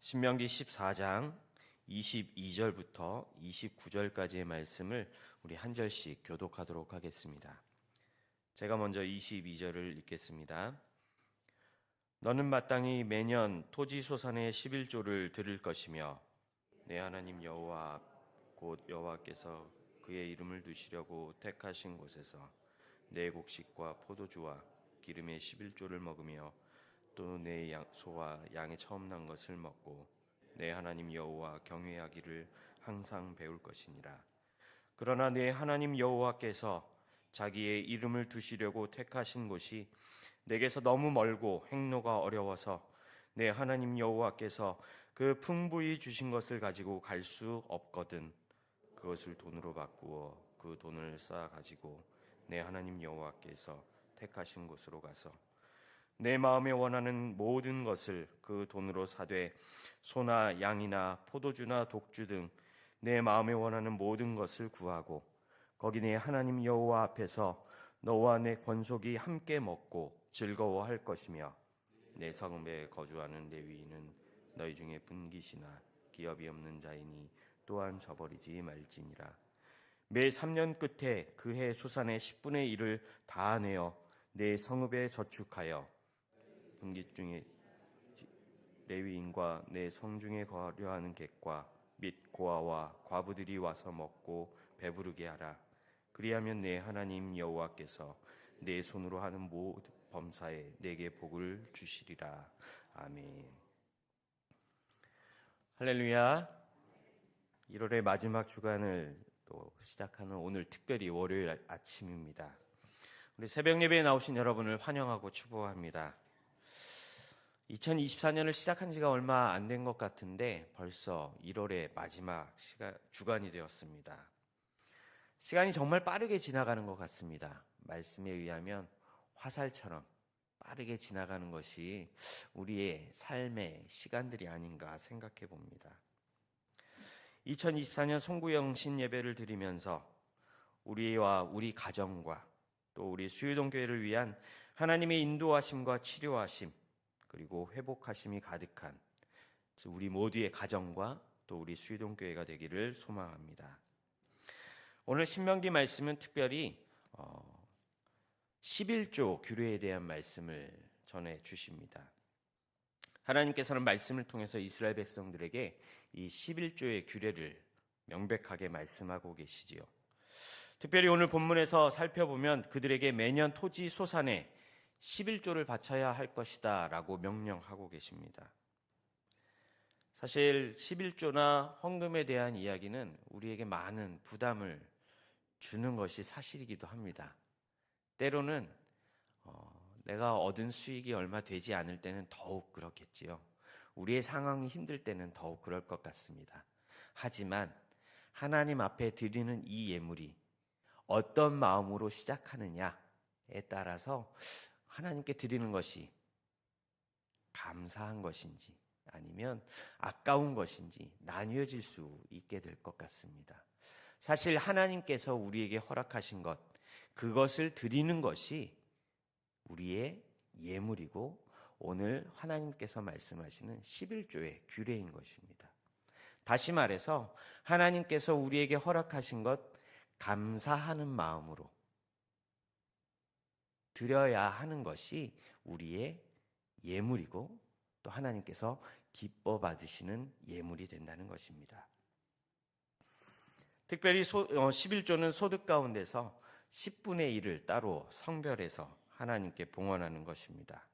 신명기 14장 22절부터 29절까지의 말씀을 우리 한 절씩 교독하도록 하겠습니다. 제가 먼저 22절을 읽겠습니다. 너는 마땅히 매년 토지 소산의 11조를 드릴 것이며 내 하나님 여호와 곧 여호와께서 그의 이름을 두시려고 택하신 곳에서 내 곡식과 포도주와 기름의 11조를 먹으며 또 내 소와 양의 처음 난 것을 먹고 내 하나님 여호와 경외하기를 항상 배울 것이니라. 그러나 내 하나님 여호와께서 자기의 이름을 두시려고 택하신 곳이 내게서 너무 멀고 행로가 어려워서 내 하나님 여호와께서 그 풍부히 주신 것을 가지고 갈 수 없거든 그것을 돈으로 바꾸어 그 돈을 쌓아 가지고 내 하나님 여호와께서 택하신 곳으로 가서 내 마음에 원하는 모든 것을 그 돈으로 사되 소나 양이나 포도주나 독주 등 내 마음에 원하는 모든 것을 구하고 거기 내 하나님 여호와 앞에서 너와 내 권속이 함께 먹고 즐거워할 것이며 내 성읍에 거주하는 레위인은 너희 중에 분깃이나 기업이 없는 자이니 또한 저버리지 말지니라. 매 3년 끝에 그 해 소산의 10분의 1을 다 내어 내 성읍에 저축하여 분깃 중에 레위인과 내 성중에 거류하는 객과 및 고아와 과부들이 와서 먹고 배부르게 하라. 그리하면 내 하나님 여호와께서 내 손으로 하는 모든 범사에 내게 복을 주시리라. 아멘. 할렐루야. 1월의 마지막 주간을 또 시작하는 오늘 특별히 월요일 아침입니다. 우리 새벽 예배에 나오신 여러분을 환영하고 축복합니다. 2024년을 시작한 지가 얼마 안 된 것 같은데 벌써 1월의 마지막 주간이 되었습니다. 시간이 정말 빠르게 지나가는 것 같습니다. 말씀에 의하면 화살처럼 빠르게 지나가는 것이 우리의 삶의 시간들이 아닌가 생각해 봅니다. 2024년 송구영신 예배를 드리면서 우리와 우리 가정과 또 우리 수유동교회를 위한 하나님의 인도하심과 치료하심 그리고 회복하심이 가득한 우리 모두의 가정과 또 우리 수유동교회가 되기를 소망합니다. 오늘 신명기 말씀은 특별히 11조 규례에 대한 말씀을 전해 주십니다. 하나님께서는 말씀을 통해서 이스라엘 백성들에게 이 11조의 규례를 명백하게 말씀하고 계시지요. 특별히 오늘 본문에서 살펴보면 그들에게 매년 토지 소산에 11조를 바쳐야 할 것이다 라고 명령하고 계십니다. 사실 11조나 헌금에 대한 이야기는 우리에게 많은 부담을 주는 것이 사실이기도 합니다. 때로는 내가 얻은 수익이 얼마 되지 않을 때는 더욱 그렇겠지요. 우리의 상황이 힘들 때는 더욱 그럴 것 같습니다. 하지만 하나님 앞에 드리는 이 예물이 어떤 마음으로 시작하느냐에 따라서 하나님께 드리는 것이 감사한 것인지 아니면 아까운 것인지 나뉘어질 수 있게 될 것 같습니다. 사실 하나님께서 우리에게 허락하신 것, 그것을 드리는 것이 우리의 예물이고 오늘 하나님께서 말씀하시는 11조의 규례인 것입니다. 다시 말해서 하나님께서 우리에게 허락하신 것 감사하는 마음으로 드려야 하는 것이 우리의 예물이고 또 하나님께서 기뻐 받으시는 예물이 된다는 것입니다. 특별히 11조는 소득 가운데서 10분의 1을 따로 성별해서 하나님께 봉헌하는 것입니다.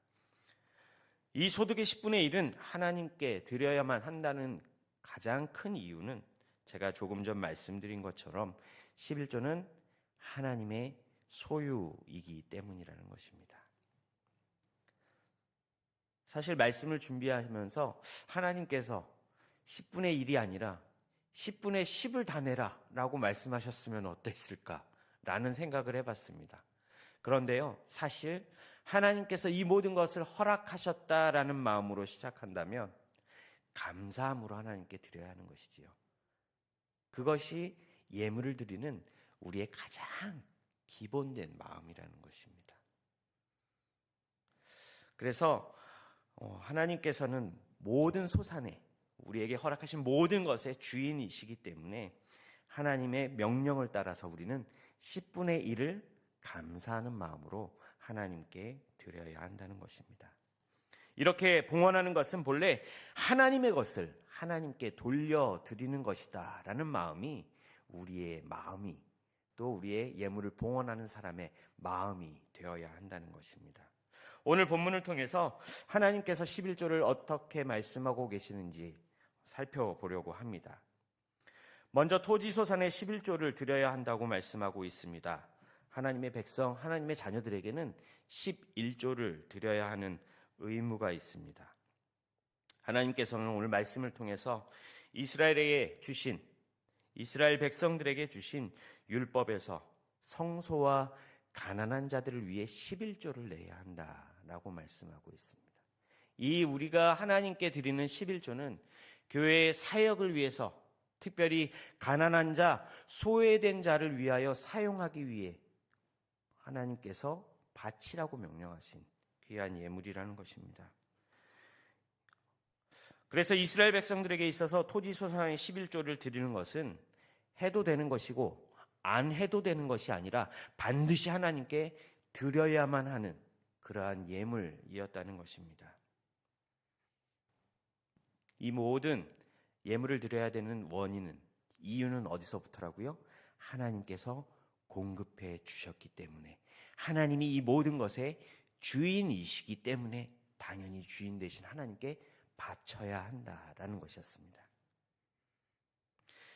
이 소득의 10분의 1은 하나님께 드려야만 한다는 가장 큰 이유는 제가 조금 전 말씀드린 것처럼 11조는 하나님의 소유이기 때문이라는 것입니다. 사실 말씀을 준비하면서 하나님께서 10분의 1이 아니라 10분의 10을 다 내라 라고 말씀하셨으면 어땠을까 라는 생각을 해봤습니다. 그런데요, 사실 하나님께서 이 모든 것을 허락하셨다라는 마음으로 시작한다면 감사함으로 하나님께 드려야 하는 것이지요. 그것이 예물을 드리는 우리의 가장 기본된 마음이라는 것입니다. 그래서 하나님께서는 모든 소산에 우리에게 허락하신 모든 것의 주인이시기 때문에 하나님의 명령을 따라서 우리는 10분의 1을 감사하는 마음으로 하나님께 드려야 한다는 것입니다. 이렇게 봉헌하는 것은 본래 하나님의 것을 하나님께 돌려드리는 것이다 라는 마음이 우리의 마음이, 또 우리의 예물을 봉헌하는 사람의 마음이 되어야 한다는 것입니다. 오늘 본문을 통해서 하나님께서 11조를 어떻게 말씀하고 계시는지 살펴보려고 합니다. 먼저 토지소산의 11조를 드려야 한다고 말씀하고 있습니다. 하나님의 백성, 하나님의 자녀들에게는 11조를 드려야 하는 의무가 있습니다. 하나님께서는 오늘 말씀을 통해서 이스라엘 백성들에게 주신 율법에서 성소와 가난한 자들을 위해 11조를 내야 한다라고 말씀하고 있습니다. 이 우리가 하나님께 드리는 11조는 교회의 사역을 위해서, 특별히 가난한 자, 소외된 자를 위하여 사용하기 위해 하나님께서 바치라고 명령하신 귀한 예물이라는 것입니다. 그래서 이스라엘 백성들에게 있어서 토지소산의 11조를 드리는 것은 해도 되는 것이고 안 해도 되는 것이 아니라 반드시 하나님께 드려야만 하는 그러한 예물이었다는 것입니다. 이 모든 예물을 드려야 되는 이유는 어디서부터라고요? 하나님께서 공급해 주셨기 때문에, 하나님이 이 모든 것의 주인이시기 때문에 당연히 주인 되신 하나님께 바쳐야 한다라는 것이었습니다.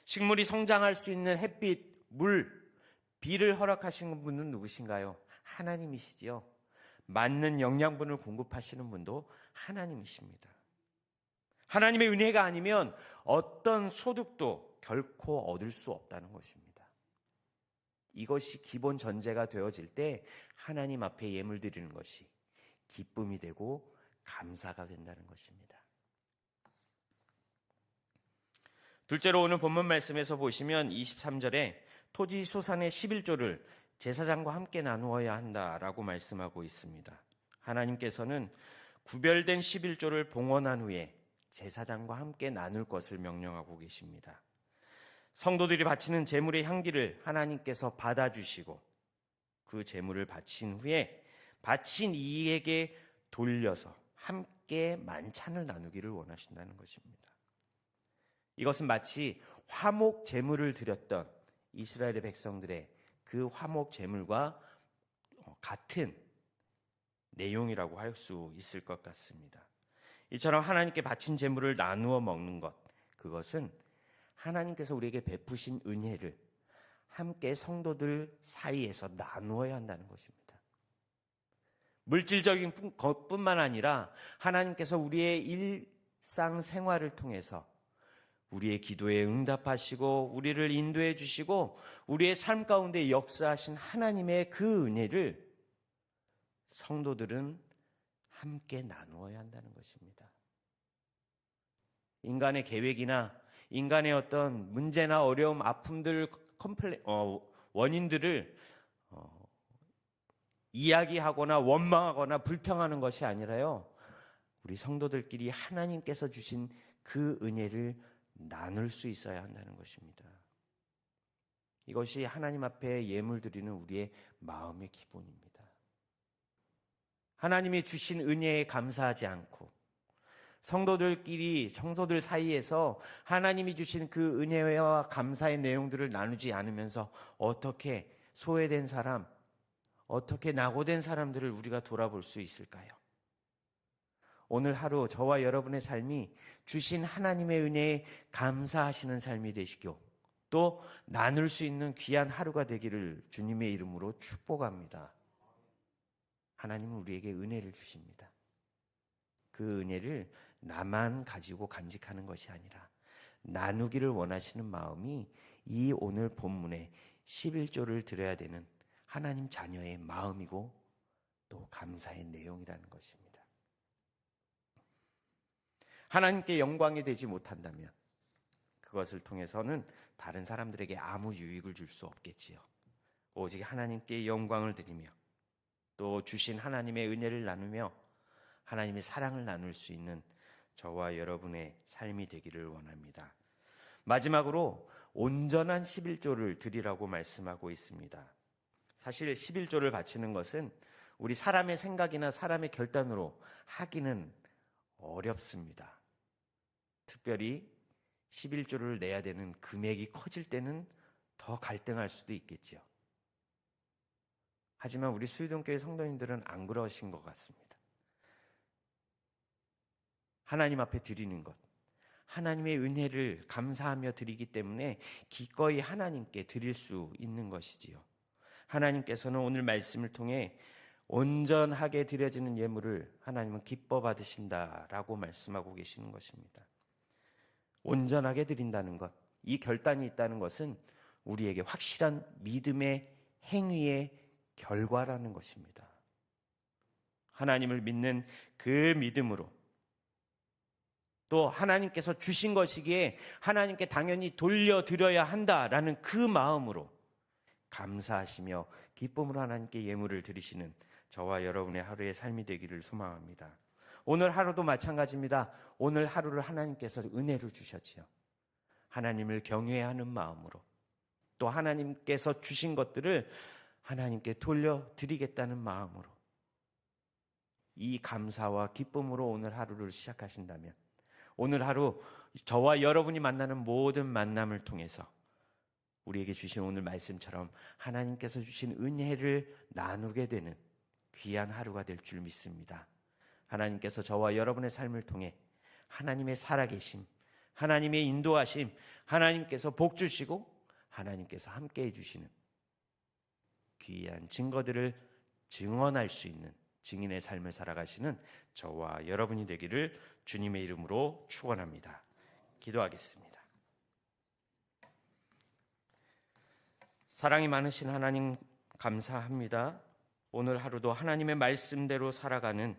식물이 성장할 수 있는 햇빛, 물, 비를 허락하시는 분은 누구신가요? 하나님이시지요. 맞는 영양분을 공급하시는 분도 하나님이십니다. 하나님의 은혜가 아니면 어떤 소득도 결코 얻을 수 없다는 것입니다. 이것이 기본 전제가 되어질 때 하나님 앞에 예물 드리는 것이 기쁨이 되고 감사가 된다는 것입니다. 둘째로 오늘 본문 말씀에서 보시면 23절에 토지소산의 11조를 제사장과 함께 나누어야 한다라고 말씀하고 있습니다. 하나님께서는 구별된 11조를 봉헌한 후에 제사장과 함께 나눌 것을 명령하고 계십니다. 성도들이 바치는 제물의 향기를 하나님께서 받아주시고 그 제물을 바친 후에 바친 이에게 돌려서 함께 만찬을 나누기를 원하신다는 것입니다. 이것은 마치 화목 제물을 드렸던 이스라엘의 백성들의 그 화목 제물과 같은 내용이라고 할 수 있을 것 같습니다. 이처럼 하나님께 바친 제물을 나누어 먹는 것, 그것은 하나님께서 우리에게 베푸신 은혜를 함께 성도들 사이에서 나누어야 한다는 것입니다. 물질적인 것뿐만 아니라 하나님께서 우리의 일상생활을 통해서 우리의 기도에 응답하시고 우리를 인도해 주시고 우리의 삶 가운데 역사하신 하나님의 그 은혜를 성도들은 함께 나누어야 한다는 것입니다. 인간의 계획이나 인간의 어떤 문제나 어려움, 아픔들, 원인들을 이야기하거나 원망하거나 불평하는 것이 아니라요, 우리 성도들끼리 하나님께서 주신 그 은혜를 나눌 수 있어야 한다는 것입니다. 이것이 하나님 앞에 예물 드리는 우리의 마음의 기본입니다. 하나님이 주신 은혜에 감사하지 않고 성도들 사이에서 하나님이 주신 그 은혜와 감사의 내용들을 나누지 않으면서 어떻게 소외된 사람, 어떻게 낙오된 사람들을 우리가 돌아볼 수 있을까요? 오늘 하루 저와 여러분의 삶이 주신 하나님의 은혜에 감사하시는 삶이 되시고 또 나눌 수 있는 귀한 하루가 되기를 주님의 이름으로 축복합니다. 하나님은 우리에게 은혜를 주십니다. 그 은혜를 나만 가지고 간직하는 것이 아니라 나누기를 원하시는 마음이 이 오늘 본문에 11조를 드려야 되는 하나님 자녀의 마음이고 또 감사의 내용이라는 것입니다. 하나님께 영광이 되지 못한다면 그것을 통해서는 다른 사람들에게 아무 유익을 줄 수 없겠지요. 오직 하나님께 영광을 드리며 또 주신 하나님의 은혜를 나누며 하나님의 사랑을 나눌 수 있는 저와 여러분의 삶이 되기를 원합니다. 마지막으로 온전한 11조를 드리라고 말씀하고 있습니다. 사실 11조를 바치는 것은 우리 사람의 생각이나 사람의 결단으로 하기는 어렵습니다. 특별히 11조를 내야 되는 금액이 커질 때는 더 갈등할 수도 있겠죠. 하지만 우리 수유동교회 성도님들은 안 그러신 것 같습니다. 하나님 앞에 드리는 것, 하나님의 은혜를 감사하며 드리기 때문에 기꺼이 하나님께 드릴 수 있는 것이지요. 하나님께서는 오늘 말씀을 통해 온전하게 드려지는 예물을 하나님은 기뻐 받으신다라고 말씀하고 계시는 것입니다. 온전하게 드린다는 것, 이 결단이 있다는 것은 우리에게 확실한 믿음의 행위의 결과라는 것입니다. 하나님을 믿는 그 믿음으로, 또 하나님께서 주신 것이기에 하나님께 당연히 돌려드려야 한다라는 그 마음으로 감사하시며 기쁨으로 하나님께 예물을 드리시는 저와 여러분의 하루의 삶이 되기를 소망합니다. 오늘 하루도 마찬가지입니다. 오늘 하루를 하나님께서 은혜로 주셨지요. 하나님을 경외하는 마음으로, 또 하나님께서 주신 것들을 하나님께 돌려드리겠다는 마음으로, 이 감사와 기쁨으로 오늘 하루를 시작하신다면, 오늘 하루 저와 여러분이 만나는 모든 만남을 통해서 우리에게 주신 오늘 말씀처럼 하나님께서 주신 은혜를 나누게 되는 귀한 하루가 될 줄 믿습니다. 하나님께서 저와 여러분의 삶을 통해 하나님의 살아계심, 하나님의 인도하심, 하나님께서 복 주시고 하나님께서 함께해 주시는 귀한 증거들을 증언할 수 있는 증인의 삶을 살아가시는 저와 여러분이 되기를 주님의 이름으로 축원합니다. 기도하겠습니다. 사랑이 많으신 하나님 감사합니다. 오늘 하루도 하나님의 말씀대로 살아가는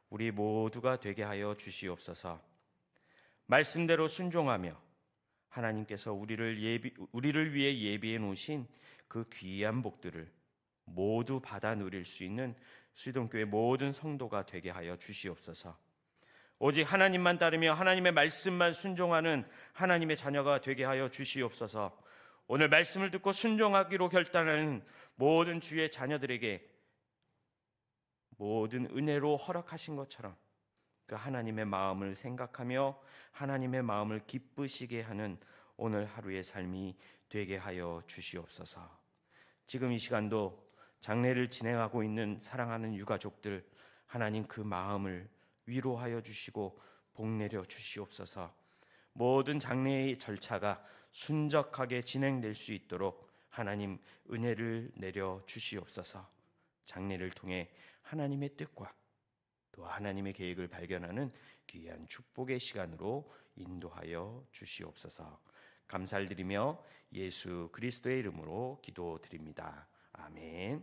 우리 모두가 되게 하여 주시옵소서. 말씀대로 순종하며 하나님께서 우리를 위해 예비해 놓으신 그 귀한 복들을 모두 받아 누릴 수 있는 수유동교회 모든 성도가 되게 하여 주시옵소서. 오직 하나님만 따르며 하나님의 말씀만 순종하는 하나님의 자녀가 되게 하여 주시옵소서. 오늘 말씀을 듣고 순종하기로 결단하는 모든 주의 자녀들에게 모든 은혜로 허락하신 것처럼 그 하나님의 마음을 생각하며 하나님의 마음을 기쁘시게 하는 오늘 하루의 삶이 되게 하여 주시옵소서. 지금 이 시간도 장례를 진행하고 있는 사랑하는 유가족들, 하나님 그 마음을 위로하여 주시고 복내려 주시옵소서. 모든 장례의 절차가 순적하게 진행될 수 있도록 하나님 은혜를 내려 주시옵소서. 장례를 통해 하나님의 뜻과 또 하나님의 계획을 발견하는 귀한 축복의 시간으로 인도하여 주시옵소서. 감사를 드리며 예수 그리스도의 이름으로 기도드립니다. 아멘.